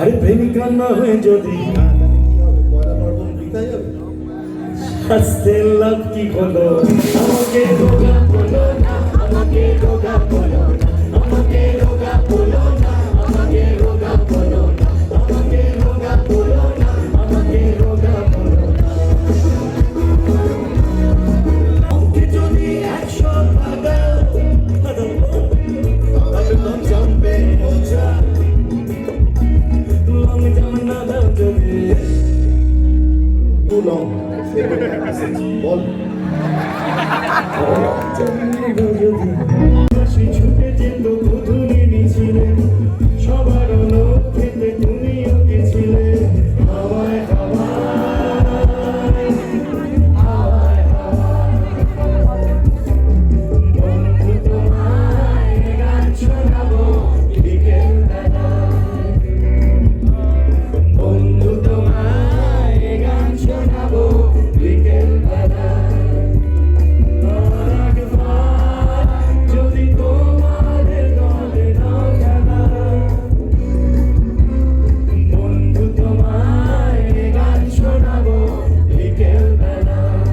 আরে প্রেমিকা না হয়ে যদি হাসতে লাভ কি হলো আমাকে রোগা বলো না আমাকে রোগা বলো না আমাকে রোগা বলো না আমাকে রোগা বলো না আমাকে রোগা বলো না আমাকে রোগা বলো না আমাকে যদি 100 পাগাও তবে তো জমবে মজা আমি যেমন না দাও যদি too long বল ছুটে যেত ধুলি মিছিলে সবার লোক খেতে তুমিও গেছিলে হাওয়ায় হাওয়ায় হাওয়ায় হাওয়ায় বন্ধু তোমায় গান শোনাবো বিকেল বেলায় বন্ধু তোমায় গান শোনাবো বিকেল বেলায় যদি তোমাদের দলে নাও খেলা বন্ধু তোমায় গান শোনাবো বিকেল বেলায়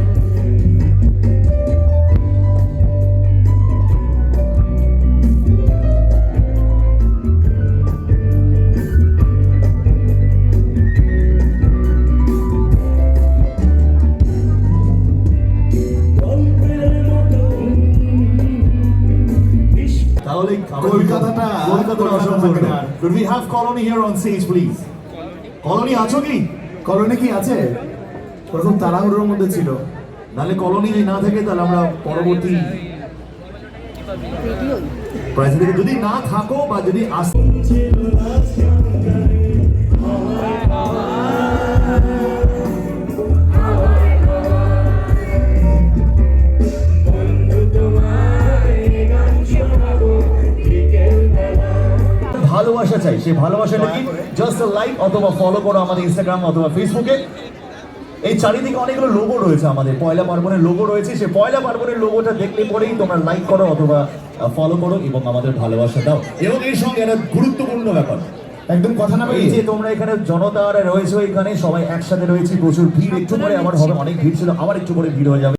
কলকাতাটা অসম্পূর্ণ। Could we have Colony here on stage, please? Colony আছো কি? Colony কি আছে? প্রথম তাড়াহুড়োর মধ্যে ছিল। নালে Colony যদি না থাকে তাহলে আমরা পরবর্তী প্রাইজ থেকে যদি না থাকো বা যদি আসো ভালোবাসা চাই, সেই ভালোবাসাটা কি জাস্ট লাইক অথবা ফলো করো আমাদের ইনস্টাগ্রাম অথবা ফেসবুকে। এই চারিদিকে অনেকগুলো লোগো রয়েছে, আমাদের পয়লা পার্বণের লোগো রয়েছে, সেই পয়লা পার্বণের লোগোটা দেখলে পরেই তোমরা লাইক করো অথবা ফলো করো এবং আমাদের ভালোবাসা দাও। এবং এর সঙ্গে একটা গুরুত্বপূর্ণ ব্যাপার, একদম কথা না এই যে তোমরা এখানে জনতারা রয়েছে, এখানে সবাই একসাথে রয়েছে, প্রচুর ভিড়, একটু পরে আবার হবে, অনেক ভিড় ছিল, আবার একটু পরে ভিড় হয়ে যাবে।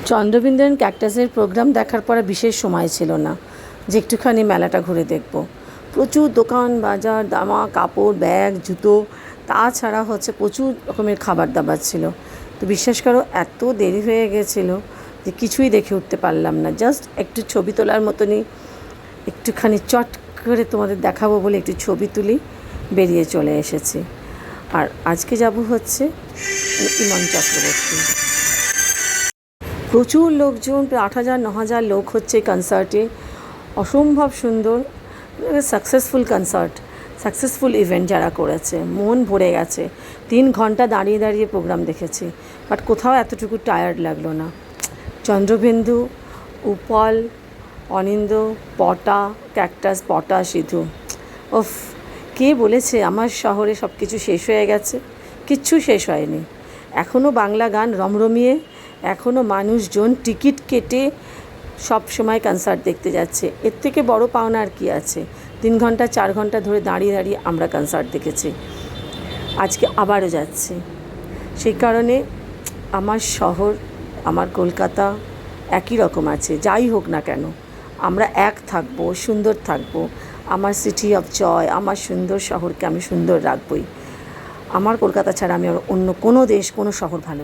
চন্দ্রবিন্দু ক্যাকটাসের প্রোগ্রাম দেখার পরে বিশেষ সময় ছিল না যে একটুখানি মেলাটা ঘুরে দেখব। প্রচুর দোকান বাজার, জামা কাপড়, ব্যাগ, জুতো, তাছাড়া হচ্ছে প্রচুর রকমের খাবার দাবার ছিল। তো বিশ্বাস করো এত দেরি হয়ে গেছিলো যে কিছুই দেখে উঠতে পারলাম না। জাস্ট একটু ছবি তোলার মতনই একটুখানি চট করে তোমাদের দেখাবো বলে একটু ছবি তুলি, বেরিয়ে চলে এসেছি। আর আজকে যাব হচ্ছে ইমন চক্রবর্তী। প্রচুর লোকজন, প্রায় 8,000-9,000 লোক হচ্ছে কনসার্টে। অসম্ভব সুন্দর, সাকসেসফুল ইভেন্ট যারা করেছে, মন ভরে গেছে। 3 ঘন্টা দাঁড়িয়ে দাঁড়িয়ে প্রোগ্রাম দেখেছি, বাট কোথাও এতটুকু টায়ার্ড লাগলো না। চন্দ্রবিন্দু, উপল, অনিন্দ, পটা, ক্যাকটাস, পটা, সিধু। ওফ, কে বলেছে আমার শহরে সব কিছু শেষ হয়ে গেছে? কিচ্ছু শেষ হয়নি। এখনও বাংলা গান রমরমিয়ে, এখনও মানুষজন টিকিট কেটে সব সময় কনসার্ট দেখতে যাচ্ছে। এর থেকে বড় পাওনা আর কি আছে? 3 ঘন্টা 4 ঘন্টা ধরে দাঁড়িয়ে দাঁড়িয়ে আমরা কনসার্ট দেখেছি, আজকে আবারও যাচ্ছি। সেই কারণে আমার শহর, আমার কলকাতা একই রকম আছে। যাই হোক না কেন, আমরা এক থাকবো, সুন্দর থাকবো। আমার সিটি অফ জয়, আমার সুন্দর শহরকে আমি সুন্দর রাখবই। আমার কলকাতা ছাড়া আমি আর অন্য কোনো দেশ, কোনো শহর ভালো